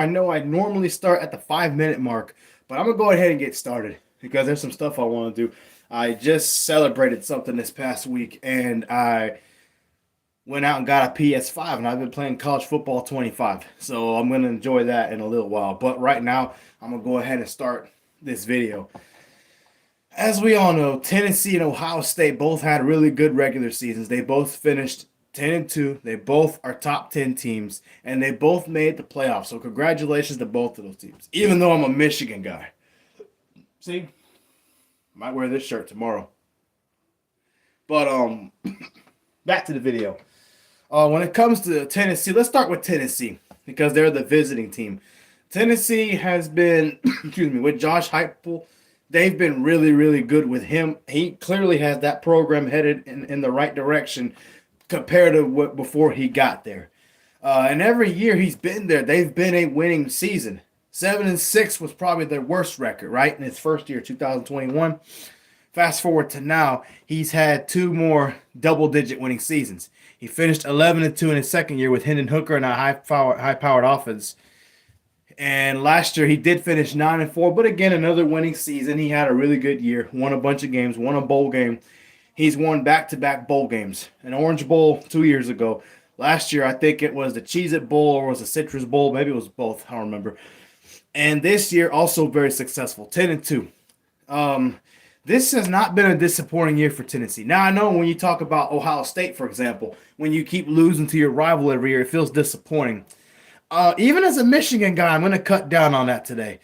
I know I normally start at the 5 minute mark, but I'm gonna go ahead and get started because there's some stuff I want to do. I just celebrated something this past week, and I went out and got a PS5, and I've been playing college football 25. So I'm gonna enjoy that in a little while. But right now, I'm gonna go ahead and start this video. As we all know, Tennessee and Ohio State both had really good regular seasons. They both finished 10-2. They both are top 10 teams, and they both made the playoffs. So congratulations to both of those teams. Even though I'm a Michigan guy. See, might wear this shirt tomorrow. But back to the video. When it comes to Tennessee, let's start with Tennessee because they're the visiting team. Tennessee has been, excuse me, with Josh Heupel. They've been really, really good with him. He clearly has that program headed in the right direction compared to what before he got there. And every year he's been there, they've been a winning season. 7-6 was probably their worst record, right? In his first year, 2021. Fast forward to now, he's had two more double-digit winning seasons. He finished 11-2 in his second year with Hendon Hooker and a high-powered offense. And last year he did finish 9-4, but again, another winning season. He had a really good year, won a bunch of games, won a bowl game. He's won back-to-back bowl games. An Orange Bowl 2 years ago. Last year, I think it was the Cheez-It Bowl or was the Citrus Bowl. Maybe it was both. I don't remember. And this year, also very successful, 10-2. This has not been a disappointing year for Tennessee. Now, I know when you talk about Ohio State, for example, when you keep losing to your rival every year, it feels disappointing. Even as a Michigan guy, I'm going to cut down on that today.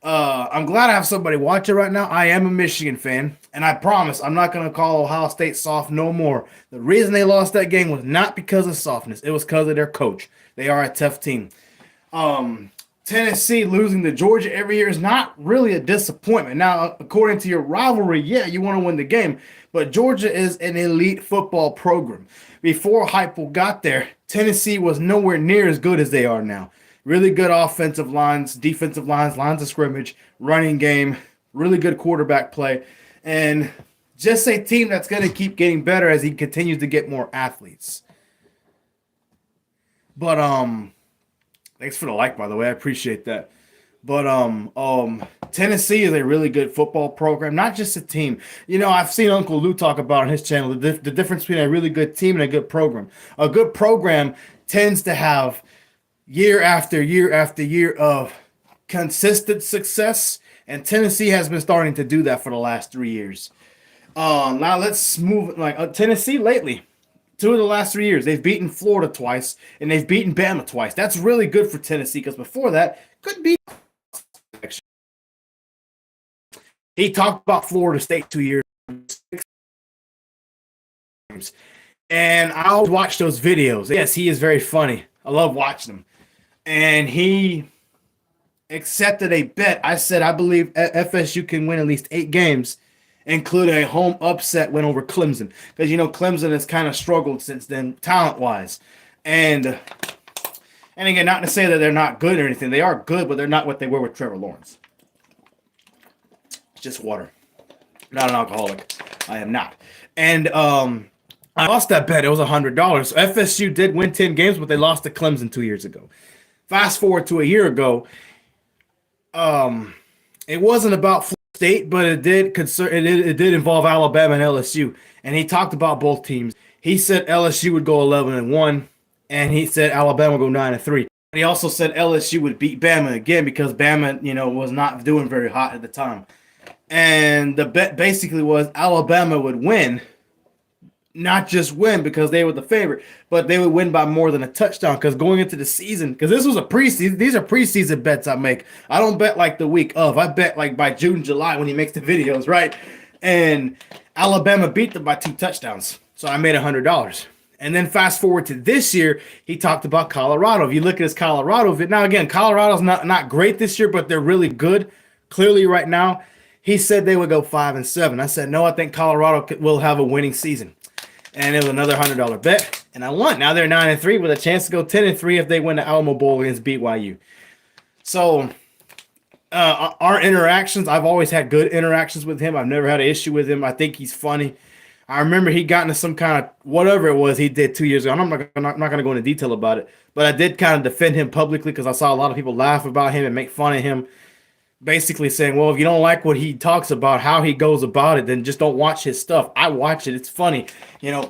I'm glad I have somebody watching right now. I am a Michigan fan, and I promise I'm not going to call Ohio State soft no more. The reason they lost that game was not because of softness. It was because of their coach. They are a tough team. Tennessee losing to Georgia every year is not really a disappointment. Now, according to your rivalry, yeah, you want to win the game, but Georgia is an elite football program. Before Heupel got there, Tennessee was nowhere near as good as they are now. Really good offensive lines, defensive lines, lines of scrimmage, running game, really good quarterback play, and just a team that's going to keep getting better as he continues to get more athletes. But thanks for the like, by the way. I appreciate that. But Tennessee is a really good football program, not just a team. You know, I've seen Uncle Lou talk about on his channel the difference between a really good team and a good program. A good program tends to have year after year after year of consistent success, and Tennessee has been starting to do that for the last 3 years. Now let's move. Tennessee lately. 2 of the last 3 years, they've beaten Florida twice, and they've beaten Bama twice. That's really good for Tennessee because before that, couldn't beat. He talked about Florida State 2 years, and I always watch those videos. Yes, he is very funny. I love watching them. And he accepted a bet. I said, I believe FSU can win at least 8 games, including a home upset win over Clemson. Because, you know, Clemson has kind of struggled since then, talent-wise. And again, not to say that they're not good or anything. They are good, but they're not what they were with Trevor Lawrence. It's just water. I'm not an alcoholic. I am not. And I lost that bet. It was $100. FSU did win 10 games, but they lost to Clemson 2 years ago. Fast forward to a year ago, it wasn't about Florida State, but it did involve Alabama and LSU. And he talked about both teams. He said LSU would go 11-1, and he said Alabama would go 9-3. He also said LSU would beat Bama again because Bama, you know, was not doing very hot at the time. And the bet basically was Alabama would win. Not just win because they were the favorite, but they would win by more than a touchdown because going into the season, because this was a preseason, these are preseason bets I make. I don't bet like the week of. I bet like by June, July when he makes the videos, right? And Alabama beat them by 2 touchdowns. So I made $100. And then fast forward to this year, he talked about Colorado. If you look at his Colorado vid, now again, Colorado's not great this year, but they're really good. Clearly right now, he said they would go 5-7. I said, no, I think Colorado will have a winning season. And it was another $100 bet, and I won. Now they're 9-3 with a chance to go 10-3 if they win the Alamo Bowl against BYU. So our interactions, I've always had good interactions with him. I've never had an issue with him. I think he's funny. I remember he got into some kind of whatever it was he did 2 years ago. And I'm not going to go into detail about it, but I did kind of defend him publicly because I saw a lot of people laugh about him and make fun of him, basically saying, well, if you don't like what he talks about, how he goes about it, then just don't watch his stuff. I watch it. It's funny.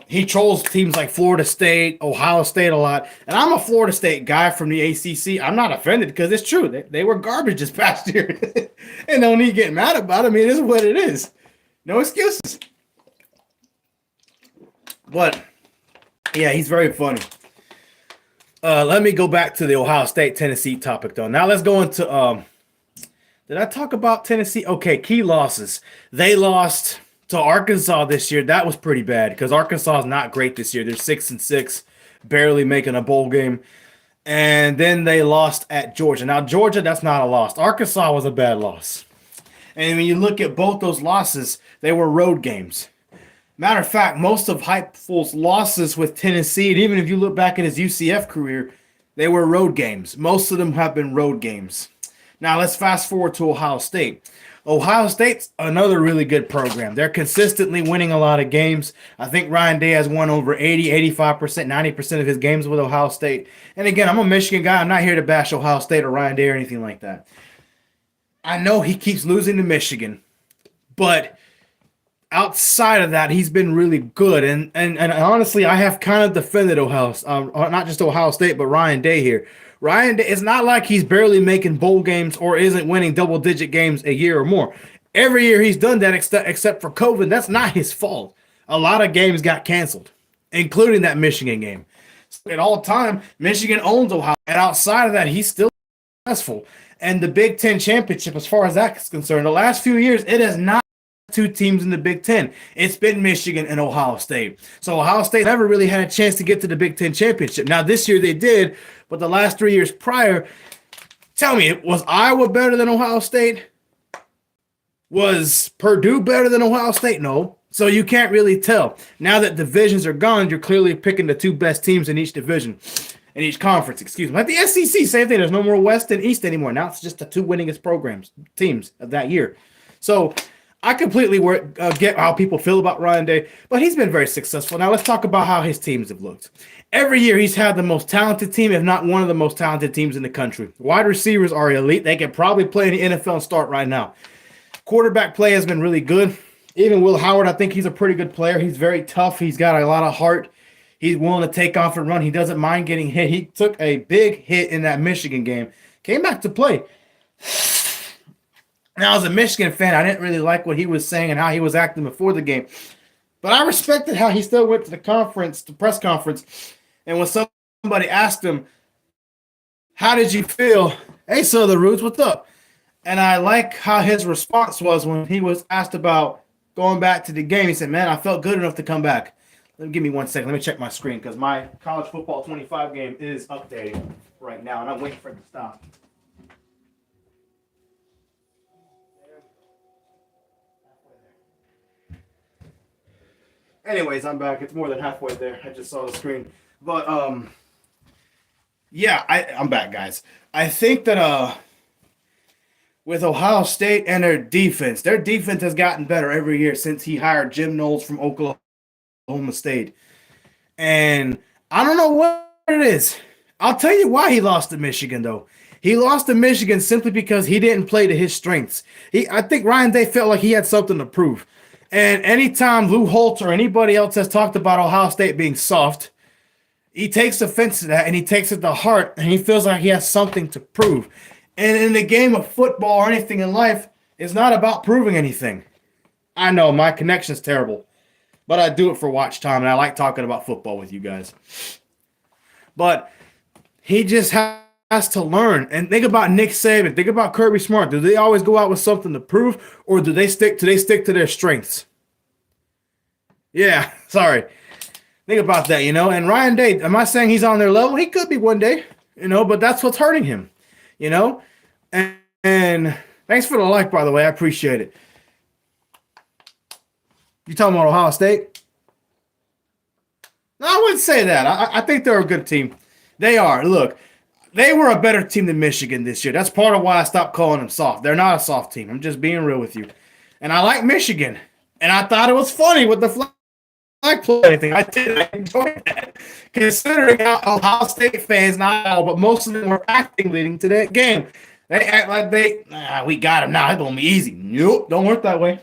He trolls teams like Florida State, Ohio State a lot. And I'm a Florida State guy from the ACC. I'm not offended because it's true. They were garbage this past year. And no need getting mad about it. I mean, this is what it is. No excuses. But, yeah, he's very funny. Let me go back to the Ohio State-Tennessee topic, though. Now let's go into did I talk about Tennessee? Okay, key losses. They lost to Arkansas this year. That was pretty bad because Arkansas is not great this year. They're 6-6, barely making a bowl game. And then they lost at Georgia. Now, Georgia, that's not a loss. Arkansas was a bad loss. And when you look at both those losses, they were road games. Matter of fact, most of Heupel's losses with Tennessee, and even if you look back at his UCF career, they were road games. Most of them have been road games. Now, let's fast forward to Ohio State. Ohio State's another really good program. They're consistently winning a lot of games. I think Ryan Day has won over 80, 85%, 90% of his games with Ohio State. And again, I'm a Michigan guy. I'm not here to bash Ohio State or Ryan Day or anything like that. I know he keeps losing to Michigan, but outside of that, he's been really good. And honestly, I have kind of defended not just Ohio State, but Ryan Day here. Ryan Day, it's not like he's barely making bowl games or isn't winning double-digit games a year or more. Every year he's done that except for COVID. That's not his fault. A lot of games got canceled, including that Michigan game. At all time, Michigan owns Ohio. And outside of that, he's still successful. And the Big Ten championship, as far as that's concerned, the last few years, it has not two teams in the Big Ten. It's been Michigan and Ohio State. So Ohio State never really had a chance to get to the Big Ten championship. Now, this year they did, but the last 3 years prior, tell me, was Iowa better than Ohio State? Was Purdue better than Ohio State? No. So you can't really tell. Now that divisions are gone, you're clearly picking the two best teams in each division, in each conference, excuse me. Like the SEC, same thing. There's no more West and East anymore. Now it's just the two winningest teams of that year. So I completely get how people feel about Ryan Day, but he's been very successful. Now let's talk about how his teams have looked. Every year he's had the most talented team, if not one of the most talented teams in the country. Wide receivers are elite. They can probably play in the NFL and start right now. Quarterback play has been really good. Even Will Howard, I think he's a pretty good player. He's very tough. He's got a lot of heart. He's willing to take off and run. He doesn't mind getting hit. He took a big hit in that Michigan game. Came back to play. Now, as a Michigan fan, I didn't really like what he was saying and how he was acting before the game. But I respected how he still went to the press conference, and when somebody asked him, how did you feel? Hey, Southern Roots, what's up? And I like how his response was when he was asked about going back to the game. He said, man, I felt good enough to come back. Give me 1 second. Let me check my screen because my college football 25 game is updating right now, and I'm waiting for it to stop. Anyways, I'm back. It's more than halfway there. I just saw the screen. But, yeah, I'm back, guys. I think that with Ohio State and their defense has gotten better every year since he hired Jim Knowles from Oklahoma State. And I don't know what it is. I'll tell you why he lost to Michigan, though. He lost to Michigan simply because he didn't play to his strengths. I think Ryan Day felt like he had something to prove. And anytime Lou Holtz or anybody else has talked about Ohio State being soft, he takes offense to that and he takes it to heart and he feels like he has something to prove. And in the game of football or anything in life, it's not about proving anything. I know my connection's terrible, but I do it for watch time and I like talking about football with you guys. But he just has to learn. And think about Nick Saban. Think about Kirby Smart. Do they always go out with something to prove, or do they stick to their strengths? Yeah, sorry. Think about that, And Ryan Day, am I saying he's on their level? He could be one day, but that's what's hurting him, And thanks for the like, by the way. I appreciate it. You talking about Ohio State? No, I wouldn't say that. I think they're a good team. They are. Look, they were a better team than Michigan this year. That's part of why I stopped calling them soft. They're not a soft team. I'm just being real with you. And I like Michigan. And I thought it was funny with the like playing anything. I did. I enjoyed that. Considering how Ohio State fans, not all, but most of them were acting leading to that game. They act like we got him now. It's going to be easy. Nope, don't work that way.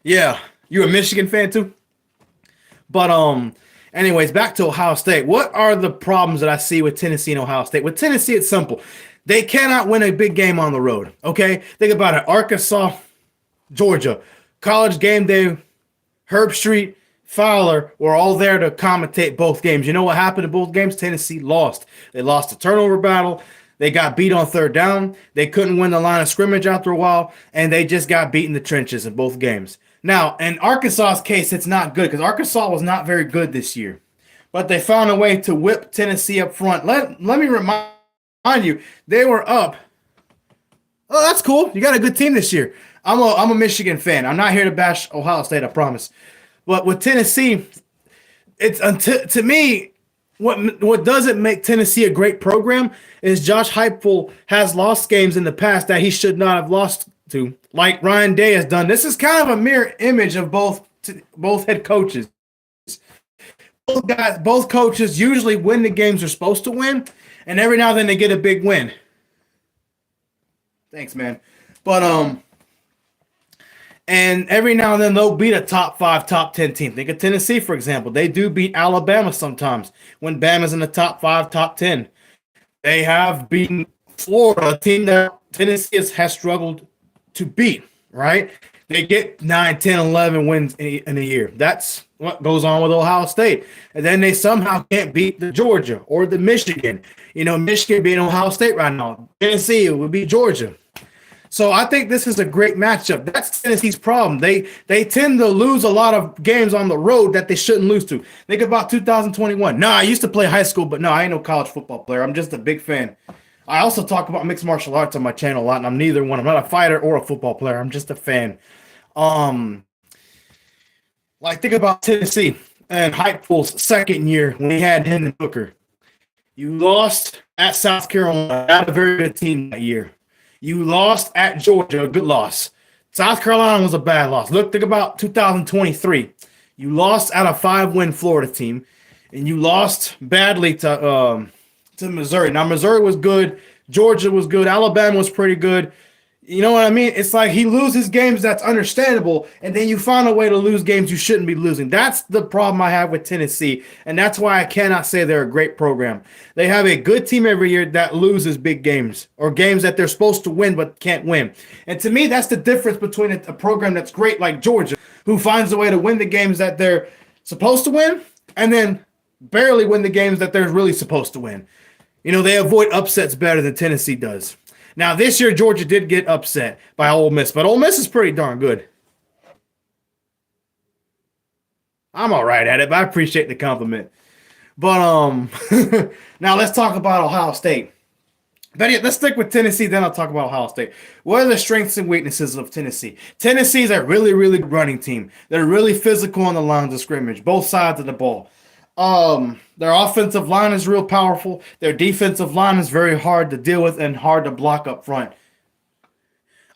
Yeah, you a Michigan fan too? But anyways, back to Ohio State. What are the problems that I see with Tennessee and Ohio State? With Tennessee, it's simple. They cannot win a big game on the road. Okay, think about it. Arkansas, Georgia, College Game Day, Herb Street, Fowler were all there to commentate both games. You know what happened in both games? Tennessee lost. They lost the turnover battle. They got beat on third down. They couldn't win the line of scrimmage after a while, and they just got beat in the trenches in both games. Now, in Arkansas's case, it's not good because Arkansas was not very good this year. But they found a way to whip Tennessee up front. Let me remind you, they were up. Oh, that's cool. You got a good team this year. I'm a Michigan fan. I'm not here to bash Ohio State, I promise. But with Tennessee, it's to me, what doesn't make Tennessee a great program is Josh Heupel has lost games in the past that he should not have lost to, like Ryan Day has done. This is kind of a mirror image of both head coaches. Both coaches usually win the games they're supposed to win, and every now and then they get a big win. Thanks, man. But and every now and then they'll beat a top 5, top 10 team. Think of Tennessee, for example. They do beat Alabama sometimes when Bama's in the top 5, top 10. They have beaten Florida, a team that Tennessee has struggled to beat, right? They get 9, 10, 11 wins in a year. That's what goes on with Ohio State. And then they somehow can't beat the Georgia or the Michigan. You know, Michigan beating Ohio State right now. Tennessee would be Georgia. So I think this is a great matchup. That's Tennessee's problem. They tend to lose a lot of games on the road that they shouldn't lose to. Think about 2021. No, I used to play high school, but no, I ain't no college football player. I'm just a big fan. I also talk about mixed martial arts on my channel a lot, and I'm neither one. I'm not a fighter or a football player. I'm just a fan. Like think about Tennessee and Heupel's second year when he had Hendon Hooker. You lost at South Carolina, not a very good team that year. You lost at Georgia, a good loss. South Carolina was a bad loss. Think about 2023. You lost at a 5-win Florida team, and you lost badly to Missouri. Now, Missouri was good. Georgia was good. Alabama was pretty good. You know what I mean? It's like he loses games that's understandable, and then you find a way to lose games you shouldn't be losing. That's the problem I have with Tennessee, and that's why I cannot say they're a great program. They have a good team every year that loses big games or games that they're supposed to win but can't win. And to me, that's the difference between a program that's great like Georgia, who finds a way to win the games that they're supposed to win and then barely win the games that they're really supposed to win. You know, they avoid upsets better than Tennessee does. Now, this year, Georgia did get upset by Ole Miss, but Ole Miss is pretty darn good. I'm all right at it, but I appreciate the compliment. But now let's talk about Ohio State. Let's stick with Tennessee, then I'll talk about Ohio State. What are the strengths and weaknesses of Tennessee? Tennessee is a really, really good running team. They're really physical on the lines of scrimmage, both sides of the ball. Their offensive line is real powerful. Their defensive line is very hard to deal with and hard to block up front.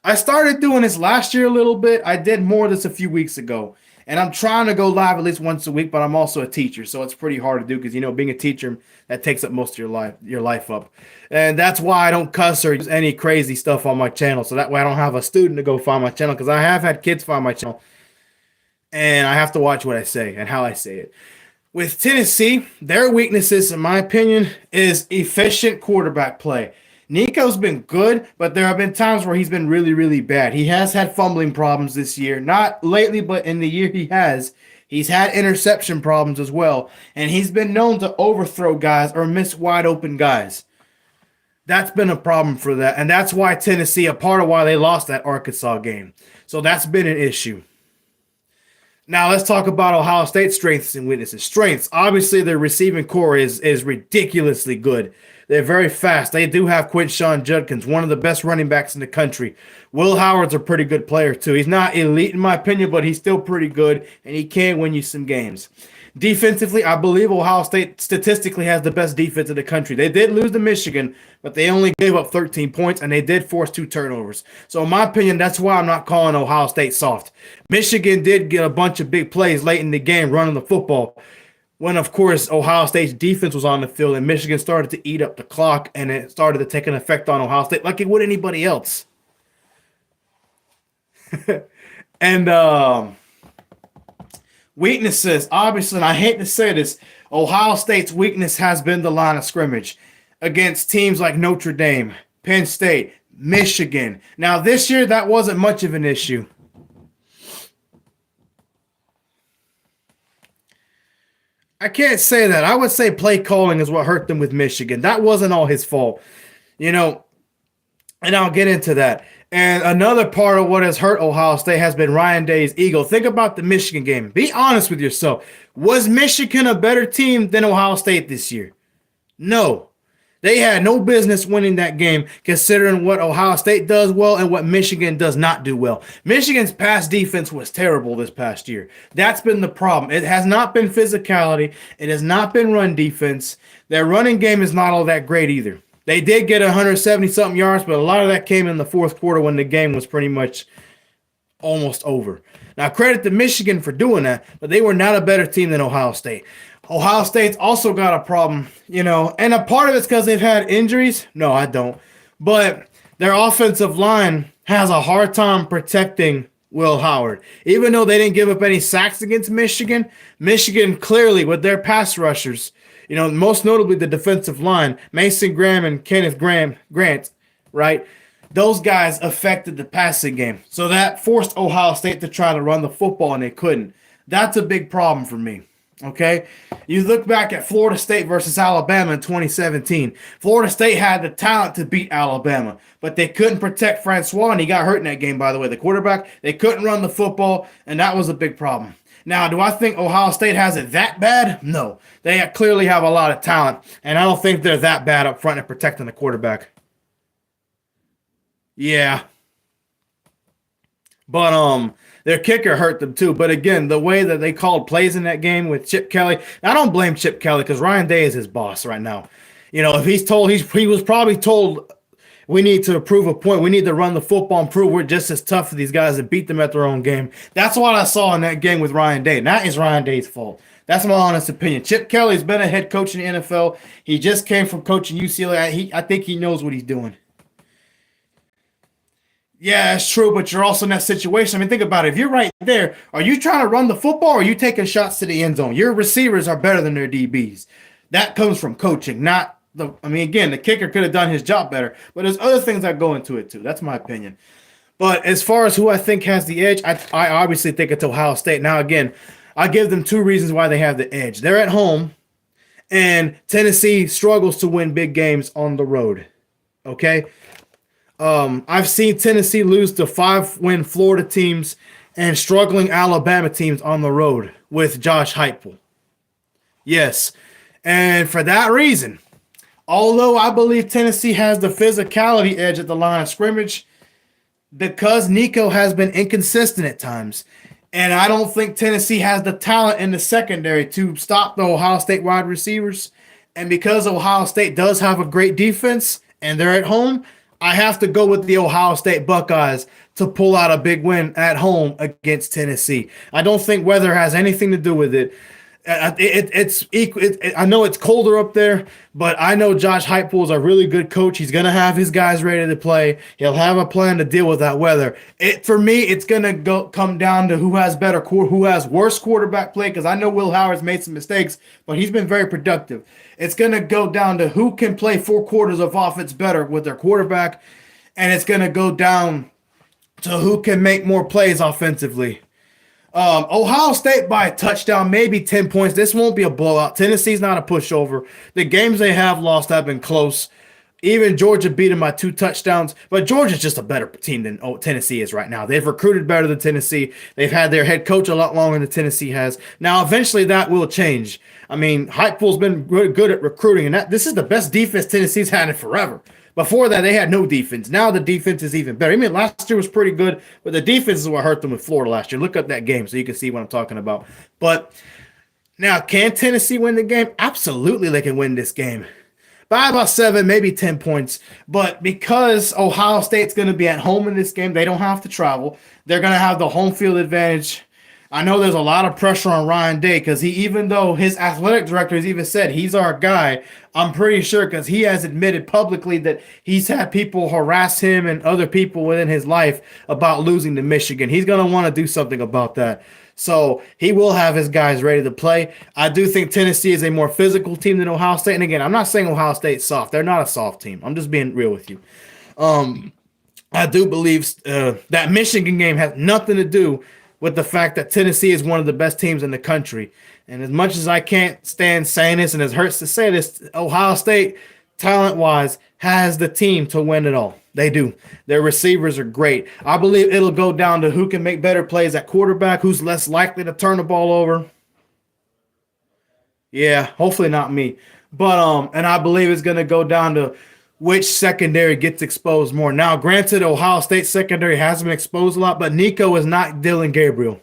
I started doing this last year a little bit. I did more of this a few weeks ago. And I'm trying to go live at least once a week, but I'm also a teacher, so it's pretty hard to do because, you know, being a teacher, that takes up most of your life up. And that's why I don't cuss or use any crazy stuff on my channel. So that way I don't have a student to go find my channel because I have had kids find my channel. And I have to watch what I say and how I say it. With Tennessee, their weaknesses, in my opinion, is efficient quarterback play. Nico's been good, but there have been times where he's been really, really bad. He has had fumbling problems this year. Not lately, but in the year he has. He's had interception problems as well. And he's been known to overthrow guys or miss wide open guys. That's been a problem for that. And that's why Tennessee, a part of why they lost that Arkansas game. So that's been an issue. Now let's talk about Ohio State's strengths and weaknesses. Strengths, obviously their receiving core is ridiculously good. They're very fast. They do have Quinshon Judkins, one of the best running backs in the country. Will Howard's a pretty good player too. He's not elite in my opinion, but he's still pretty good, and he can win you some games. Defensively, I believe Ohio State statistically has the best defense in the country. They did lose to Michigan, but they only gave up 13 points, and they did force 2 turnovers. So in my opinion, that's why I'm not calling Ohio State soft. Michigan did get a bunch of big plays late in the game running the football, when, of course, Ohio State's defense was on the field and Michigan started to eat up the clock, and it started to take an effect on Ohio State like it would anybody else. And weaknesses, obviously, and I hate to say this, Ohio State's weakness has been the line of scrimmage against teams like Notre Dame, Penn State, Michigan. Now, this year, that wasn't much of an issue. I can't say that. I would say play calling is what hurt them with Michigan. That wasn't all his fault, you know, and I'll get into that. And another part of what has hurt Ohio State has been Ryan Day's ego. Think about the Michigan game. Be honest with yourself. Was Michigan a better team than Ohio State this year? No. They had no business winning that game considering what Ohio State does well and what Michigan does not do well. Michigan's pass defense was terrible this past year. That's been the problem. It has not been physicality. It has not been run defense. Their running game is not all that great either. They did get 170-something yards, but a lot of that came in the fourth quarter when the game was pretty much almost over. Now, credit to Michigan for doing that, but they were not a better team than Ohio State. Ohio State's also got a problem, you know, and a part of it's because they've had injuries. No, I don't. But their offensive line has a hard time protecting Will Howard. Even though they didn't give up any sacks against Michigan, Michigan clearly with their pass rushers, you know, most notably the defensive line, Mason Graham and Kenneth Grant, right? Those guys affected the passing game. So that forced Ohio State to try to run the football, and they couldn't. That's a big problem for me. Okay, you look back at Florida State versus Alabama in 2017. Florida State had the talent to beat Alabama, but they couldn't protect Francois, and he got hurt in that game, by the way. The quarterback, they couldn't run the football, and that was a big problem. Now, do I think Ohio State has it that bad? No. They clearly have a lot of talent, and I don't think they're that bad up front at protecting the quarterback. Yeah. But their kicker hurt them too. But again, the way that they called plays in that game with Chip Kelly, I don't blame Chip Kelly because Ryan Day is his boss right now. You know, if he's told, he was probably told we need to prove a point. We need to run the football and prove we're just as tough for these guys and beat them at their own game. That's what I saw in that game with Ryan Day. And that is Ryan Day's fault. That's my honest opinion. Chip Kelly's been a head coach in the NFL. He just came from coaching UCLA. I think he knows what he's doing. Yeah, it's true, but you're also in that situation. I mean, think about it. If you're right there, are you trying to run the football or are you taking shots to the end zone? Your receivers are better than their DBs. That comes from coaching, not the – I mean, again, the kicker could have done his job better, but there's other things that go into it too. That's my opinion. But as far as who I think has the edge, I obviously think it's Ohio State. Now, again, I give them two reasons why they have the edge. They're at home, and Tennessee struggles to win big games on the road. Okay? I've seen Tennessee lose to 5-win Florida teams and struggling Alabama teams on the road with Josh Heupel. Yes, and for that reason, although I believe Tennessee has the physicality edge at the line of scrimmage, because Nico has been inconsistent at times, and I don't think Tennessee has the talent in the secondary to stop the Ohio State wide receivers, and because Ohio State does have a great defense and they're at home, I have to go with the Ohio State Buckeyes to pull out a big win at home against Tennessee. I don't think weather has anything to do with it. It's equal. I know it's colder up there, but I know Josh Heupel is a really good coach. He's going to have his guys ready to play. He'll have a plan to deal with that weather. For me, it's going to come down to who has worse quarterback play, because I know Will Howard's made some mistakes, but he's been very productive. It's going to go down to who can play 4 quarters of offense better with their quarterback, and it's going to go down to who can make more plays offensively. Ohio State by a touchdown, maybe 10 points. This won't be a blowout. Tennessee's not a pushover. The games they have lost have been close. Even Georgia beat them by 2 touchdowns, but Georgia's just a better team than Tennessee is right now. They've recruited better than Tennessee. They've had their head coach a lot longer than Tennessee has. Now, eventually that will change. I mean, Heupel's been good at recruiting, and this is the best defense Tennessee's had in forever. Before that, they had no defense. Now the defense is even better. I mean, last year was pretty good, but the defense is what hurt them with Florida last year. Look up that game so you can see what I'm talking about. But Now, can Tennessee win the game? Absolutely, they can win this game by about 7, maybe 10 points. But because Ohio State's going to be at home in this game, they don't have to travel. They're going to have the home field advantage. I know there's a lot of pressure on Ryan Day because even though his athletic director has even said he's our guy, I'm pretty sure because he has admitted publicly that he's had people harass him and other people within his life about losing to Michigan. He's going to want to do something about that. So he will have his guys ready to play. I do think Tennessee is a more physical team than Ohio State. And again, I'm not saying Ohio State's soft. They're not a soft team. I'm just being real with you. I do believe that Michigan game has nothing to do with the fact that Tennessee is one of the best teams in the country. And as much as I can't stand saying this, and it hurts to say this, Ohio State, talent-wise, has the team to win it all. They do. Their receivers are great. I believe it'll go down to who can make better plays at quarterback, who's less likely to turn the ball over. Yeah, hopefully not me. But and I believe it's going to go down to which secondary gets exposed more. Now, granted, Ohio State secondary hasn't been exposed a lot, but Nico is not Dillon Gabriel,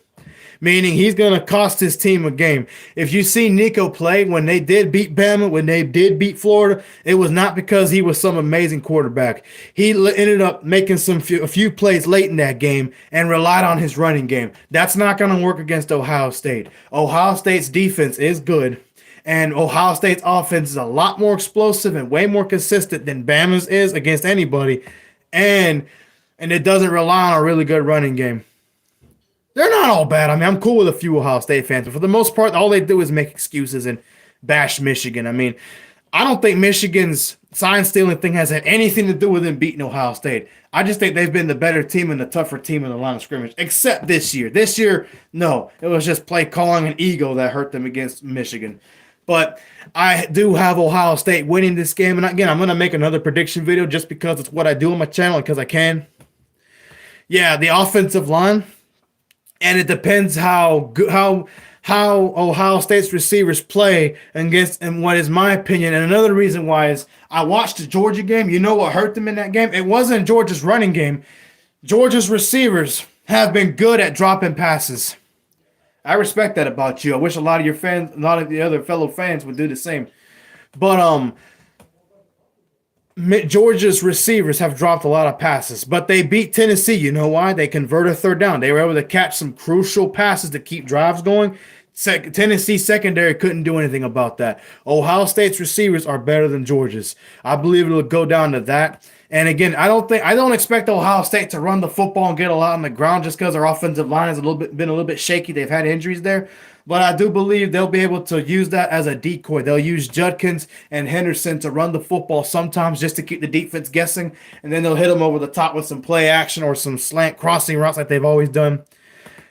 meaning he's going to cost his team a game. If you see Nico play when they did beat Bama, when they did beat Florida, it was not because he was some amazing quarterback. He ended up making a few plays late in that game and relied on his running game. That's not going to work against Ohio State. Ohio State's defense is good. And Ohio State's offense is a lot more explosive and way more consistent than Bama's is against anybody. And it doesn't rely on a really good running game. They're not all bad. I mean, I'm cool with a few Ohio State fans, but for the most part, all they do is make excuses and bash Michigan. I mean, I don't think Michigan's sign stealing thing has had anything to do with them beating Ohio State. I just think they've been the better team and the tougher team in the line of scrimmage, except this year. This year, no. It was just play calling and ego that hurt them against Michigan. But I do have Ohio State winning this game. And again, I'm going to make another prediction video just because it's what I do on my channel and because I can. Yeah, the offensive line. And it depends how Ohio State's receivers play against, and what is my opinion. And another reason why is I watched the Georgia game. You know what hurt them in that game? It wasn't Georgia's running game. Georgia's receivers have been good at dropping passes. I respect that about you. I wish a lot of your fans, a lot of the other fellow fans would do the same. But Georgia's receivers have dropped a lot of passes, but they beat Tennessee. You know why? They converted third down. They were able to catch some crucial passes to keep drives going. Tennessee secondary couldn't do anything about that. Ohio State's receivers are better than Georgia's. I believe it'll go down to that. And again, I don't expect Ohio State to run the football and get a lot on the ground just because their offensive line has been a little bit shaky. They've had injuries there. But I do believe they'll be able to use that as a decoy. They'll use Judkins and Henderson to run the football sometimes just to keep the defense guessing. And then they'll hit them over the top with some play action or some slant crossing routes like they've always done.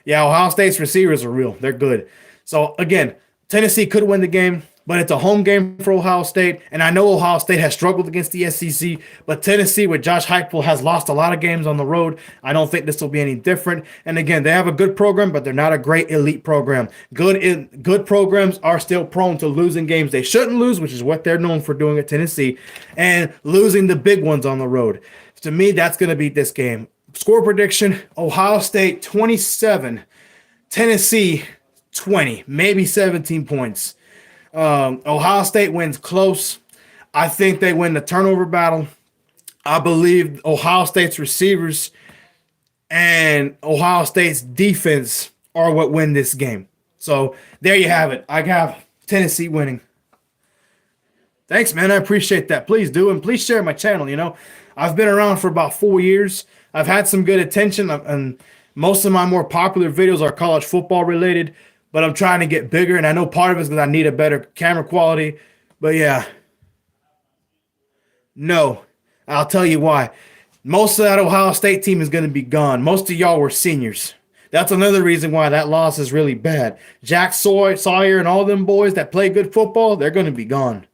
Yeah, Ohio State's receivers are real. They're good. So, again, Tennessee could win the game, but it's a home game for Ohio State. And I know Ohio State has struggled against the SEC, but Tennessee with Josh Heupel has lost a lot of games on the road. I don't think this will be any different. And again, they have a good program, but they're not a great elite program. Good programs are still prone to losing games they shouldn't lose, which is what they're known for doing at Tennessee, and losing the big ones on the road. To me, that's going to beat this game. Score prediction, Ohio State 27, Tennessee 20, maybe 17 points. Ohio State wins close. I think they win the turnover battle. I believe Ohio State's receivers and Ohio State's defense are what win this game. So there you have it. I have Tennessee winning. Thanks, man. I appreciate that. Please do. And please share my channel. You know, I've been around for about 4 years. I've had some good attention, and most of my more popular videos are college football related. But I'm trying to get bigger, and I know part of it is because I need a better camera quality. But yeah, no, I'll tell you why. Most of that Ohio State team is going to be gone. Most of y'all were seniors. That's another reason why that loss is really bad. Jack Sawyer and all them boys that play good football, they're going to be gone.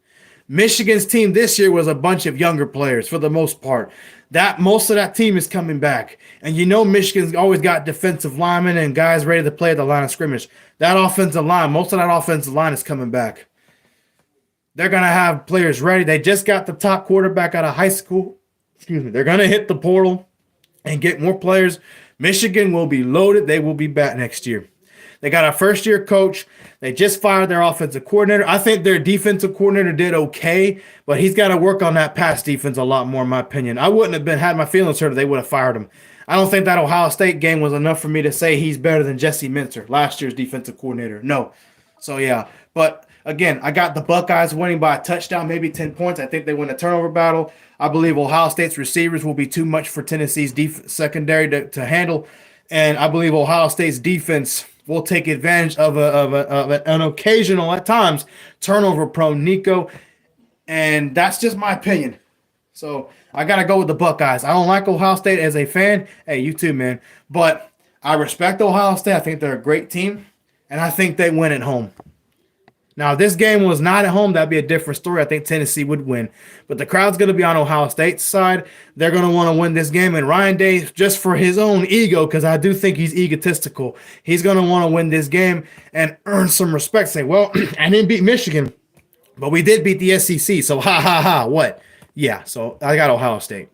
Michigan's team this year was a bunch of younger players for the most part. Most of that team is coming back. And you know Michigan's always got defensive linemen and guys ready to play at the line of scrimmage. That offensive line, most of that offensive line is coming back. They're going to have players ready. They just got the top quarterback out of high school. They're going to hit the portal and get more players. Michigan will be loaded. They will be back next year. They got a first-year coach. They just fired their offensive coordinator. I think their defensive coordinator did okay, but he's got to work on that pass defense a lot more, in my opinion. I wouldn't have had my feelings hurt if they would have fired him. I don't think that Ohio State game was enough for me to say he's better than Jesse Minter, last year's defensive coordinator. No. So, yeah. But, again, I got the Buckeyes winning by a touchdown, maybe 10 points. I think they win a turnover battle. I believe Ohio State's receivers will be too much for Tennessee's secondary to handle. And I believe Ohio State's defense will take advantage of an occasional, at times, turnover-prone Nico. And that's just my opinion. So I got to go with the Buckeyes. I don't like Ohio State as a fan. Hey, you too, man. But I respect Ohio State. I think they're a great team. And I think they win at home. Now, if this game was not at home, that'd be a different story. I think Tennessee would win. But the crowd's going to be on Ohio State's side. They're going to want to win this game. And Ryan Day, just for his own ego, because I do think he's egotistical, he's going to want to win this game and earn some respect. Say, well, I didn't beat Michigan, but we did beat the SEC. So, ha, ha, ha, what? Yeah, so I got Ohio State.